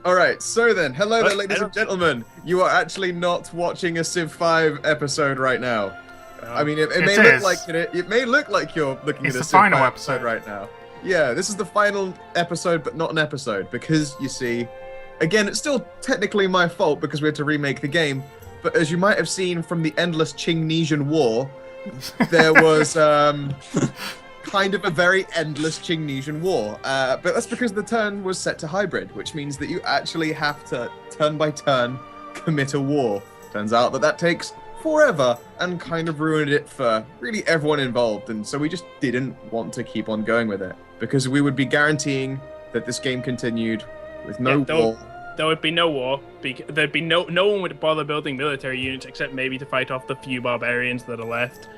All right, so then, hello there, ladies and gentlemen. You are actually not watching a Civ 5 episode right now. I mean, it may look like it may look like you're looking at a Civ 5 episode right now. Yeah, this is the final episode, but not an episode because you see, again, it's still technically my fault because we had to remake the game. But as you might have seen from the endless Qing-Nesian War, there was kind of a very endless Qing-Nesian War. But that's because the turn was set to hybrid, which means that you actually have to, turn by turn, commit a war. Turns out that takes forever and kind of ruined it for really everyone involved. And so we just didn't want to keep on going with it because we would be guaranteeing that this game continued with no war. There would be no war. There'd be no one would bother building military units except maybe to fight off the few barbarians that are left.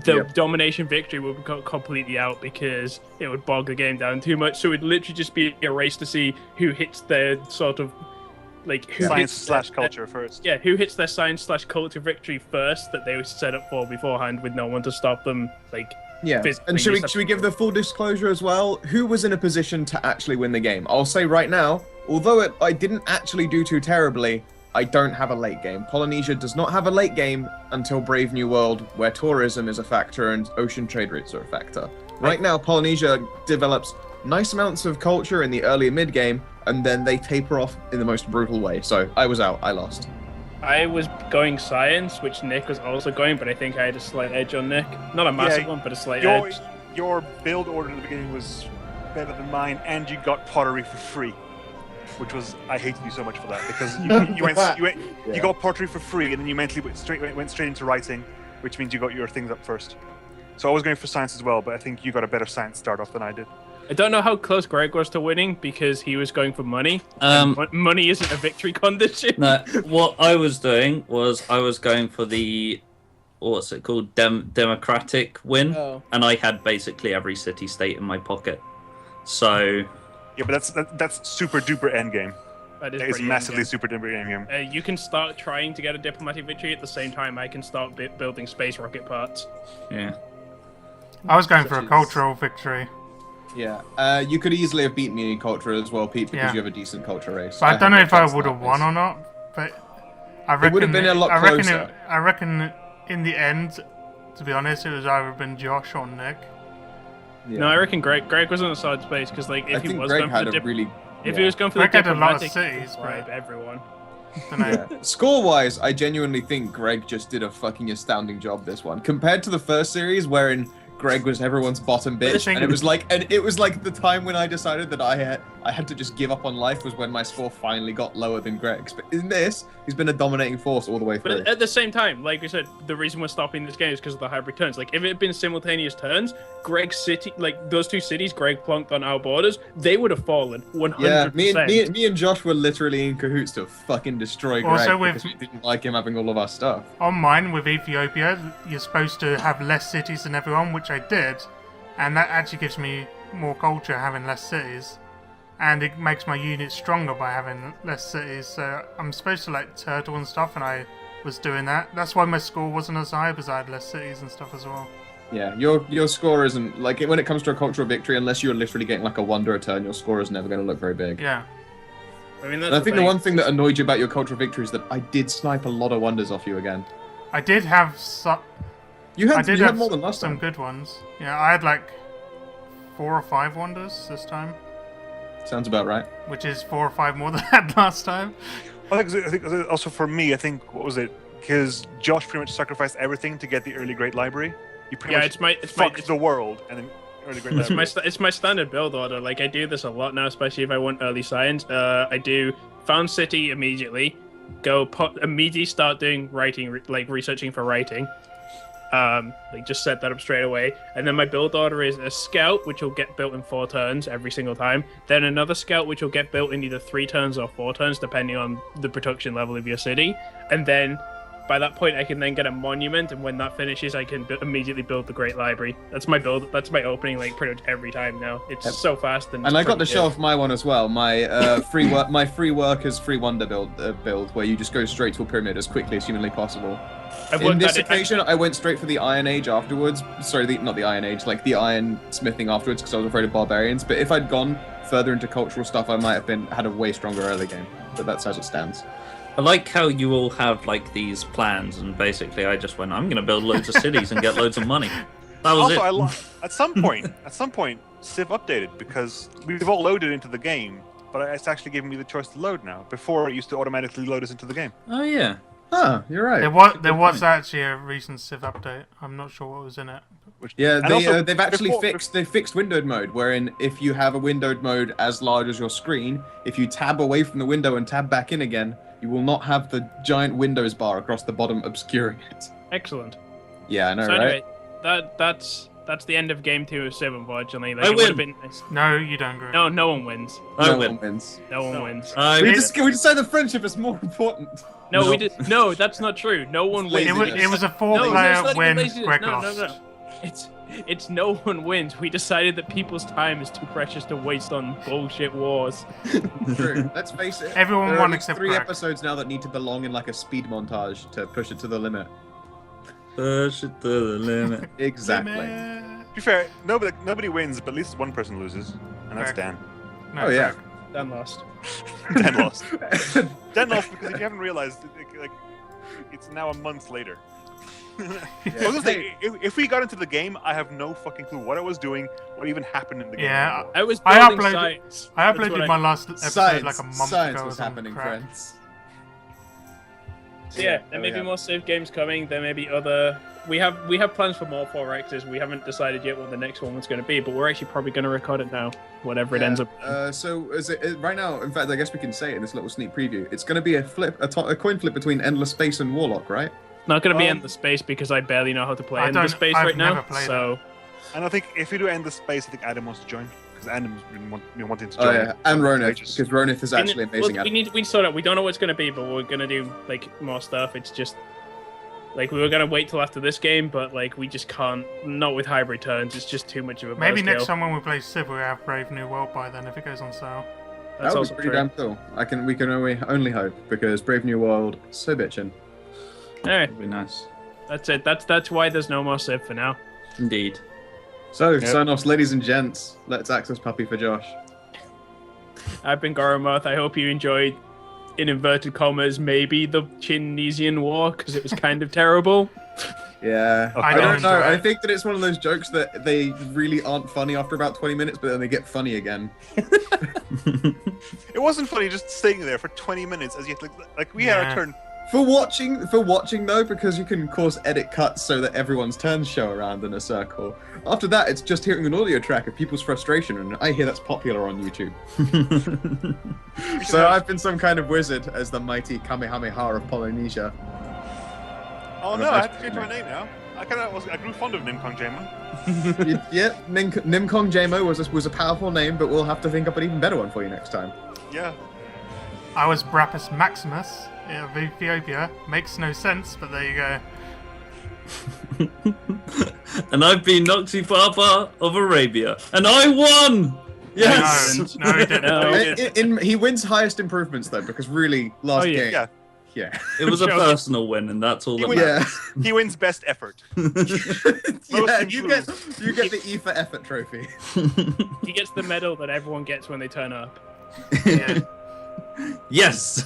The domination victory would go completely out because it would bog the game down too much. So it would literally just be a race to see who hits their sort of science/culture first. Yeah, who hits their science/culture victory first that they were set up for beforehand with no one to stop them. Yeah, and should we give the full disclosure as well? Who was in a position to actually win the game? I'll say right now, although I didn't actually do too terribly, I don't have a late game. Polynesia does not have a late game until Brave New World, where tourism is a factor and ocean trade routes are a factor. Right now, Polynesia develops nice amounts of culture in the early and mid game, and then they taper off in the most brutal way. So I was out, I lost. I was going science, which Nick was also going, but I think I had a slight edge on Nick. Not a massive one, but a slight edge. Your build order in the beginning was better than mine, and you got pottery for free, which was, I hated you so much for that because you got pottery for free, and then you mentally went straight into writing, which means you got your things up first. So I was going for science as well, but I think you got a better science start off than I did. I don't know how close Greg was to winning because he was going for money. Money isn't a victory condition. No, what I was doing was I was going for the, what's it called, democratic win, and I had basically every city-state in my pocket. So yeah, but that's super duper endgame. That is massively super duper endgame. You can start trying to get a diplomatic victory at the same time I can start building space rocket parts. Yeah. I was going for a cultural victory. Yeah, you could easily have beat me in culture as well, Pete, because you have a decent culture race. But I don't know if I would have won or not, but I reckon it would have been a lot closer. I reckon in the end, to be honest, it was either been Josh or Nick. Yeah. No, I reckon Greg was on a side space because if he was going for the diplomatic, cities, bribe everyone. Score-wise, I genuinely think Greg just did a fucking astounding job this one compared to the first series, wherein Greg was everyone's bottom bitch, and it was like the time when I decided that I had to just give up on life was when my score finally got lower than Greg's. But in this, he's been a dominating force all the way through. But at the same time, like we said, the reason we're stopping this game is because of the hybrid turns. Like if it had been simultaneous turns, Greg's city, like those two cities Greg plunked on our borders, they would have fallen 100%. Yeah, me and Josh were literally in cahoots to fucking destroy Greg because we didn't like him having all of our stuff. On mine with Ethiopia, you're supposed to have less cities than everyone, which I did, and that actually gives me more culture having less cities, and it makes my unit stronger by having less cities. So I'm supposed to like turtle and stuff, and I was doing that. That's why my score wasn't as high, because I had less cities and stuff as well. Yeah, your score isn't like when it comes to a cultural victory, unless you're literally getting like a wonder a turn, your score is never going to look very big. Yeah. I mean, I think the one thing that annoyed you about your cultural victory is that I did snipe a lot of wonders off you again. I did have some. You had more than last time. Some good ones. Yeah, I had like 4 or 5 wonders this time. Sounds about right. Which is 4 or 5 more than I had last time. I think also for me, I think, what was it? Because Josh pretty much sacrificed everything to get the early great library. You pretty much fucked the world and then early great library. It's my standard build order. Like I do this a lot now, especially if I want early science. I do found city immediately, immediately start doing writing, like researching for writing. Just set that up straight away, and then my build order is a scout, which will get built in 4 turns every single time. Then another scout, which will get built in either 3 turns or 4 turns, depending on the production level of your city. And then by that point, I can then get a monument, and when that finishes, I can immediately build the Great Library. That's my build. That's my opening, like pretty much every time now. It's so fast and I got to show off my one as well. My free workers free wonder build, where you just go straight to a pyramid as quickly as humanly possible. In this occasion, I went straight for the Iron Age afterwards. Sorry, not the Iron Age, like the Iron Smithing afterwards, because I was afraid of barbarians. But if I'd gone further into cultural stuff, I might have had a way stronger early game. But that's as it stands. I like how you all have like these plans, and basically I just went, I'm going to build loads of cities and get loads of money. That was also, it. At some point, Civ updated because we've all loaded into the game, but it's actually giving me the choice to load now. Before, it used to automatically load us into the game. Oh yeah. Huh, you're right. There was actually a recent Civ update. I'm not sure what was in it. Yeah, they've actually fixed windowed mode, wherein if you have a windowed mode as large as your screen, if you tab away from the window and tab back in again, you will not have the giant Windows bar across the bottom obscuring it. Excellent. Yeah, I know, so right? Anyway, that's the end of Game 2 of Civ, unfortunately. Like, I it win. Been nice. No, you don't, Grim. No one wins. No one wins. No one wins. We decided the friendship is more important. No, No, that's not true. No one wins. It was a 4-player win, Gregor. No. It's no one wins. We decided that people's time is too precious to waste on bullshit wars. True. Let's face it. Everyone won except 3 Greg. episodes now that need to belong in like a speed montage to push it to the limit. Push it to the limit. Exactly. To be fair, nobody wins, but at least one person loses, and that's Dan. No, Oh yeah. Dan lost. Dan lost. Dan lost because if you haven't realized, it's now a month later. I was gonna say, if we got into the game, I have no fucking clue what I was doing, what even happened in the game. Yeah, I was building science. I uploaded my last episode like a month Science ago. was happening, friends. So yeah, there may be more Civ games coming. There may be other. We have plans for more 4X's. We haven't decided yet what the next one was going to be, but we're actually probably going to record it now, whatever it ends up. So is it right now? In fact, I guess we can say it in this little sneak preview. It's going to be a coin flip between Endless Space and Warlock, right? Not going to be Endless Space because I barely know how to play Endless Space right now. So, and I think if we do Endless Space, I think Adam wants to join because Adam's been wanting to join. Oh yeah, and Ronith, because Ronith is actually amazing. We sort of we don't know what it's going to be, but we're going to do like more stuff. It's just like we were going to wait till after this game, but like we just can't. Not with hybrid turns. It's just too much of a. Maybe next time when we play Civ, we have Brave New World by then if it goes on sale. That's that would also be pretty true. damn cool. We can only hope because Brave New World so bitchin'. All right, That'd be nice. that's it. That's why there's no more Civ for now. Indeed. So, sign-offs, ladies and gents. Let's access puppy for Josh. I've been Goromoth. I hope you enjoyed, in inverted commas, maybe the Chinesian War because it was kind of terrible. Yeah, I I don't don't know. enjoy I it. think that it's one of those jokes that they really aren't funny after about 20 minutes, but then they get funny again. It wasn't funny just sitting there for 20 minutes as you like we had our turn. For watching though, because you can of course edit cuts so that everyone's turns show around in a circle. After that, it's just hearing an audio track of people's frustration, and I hear that's popular on YouTube. So I've been some kind of wizard as the mighty Kamehameha of Polynesia. Oh no, I have to change my name now. I grew fond of Nimkong Jamo. Yeah, Nimkong Jamo was a powerful name, but we'll have to think up an even better one for you next time. Yeah. I was Brapus Maximus of Ethiopia. Makes no sense, but there you go. And I've been Noxy Papa of Arabia, and I won. Yes. No, he didn't. He wins highest improvements though, because really last game. Yeah. It was a personal win, and that's all that wins, matters. He wins best effort. Yeah, you get the E for effort trophy. He gets the medal that everyone gets when they turn up. Yeah. Yes.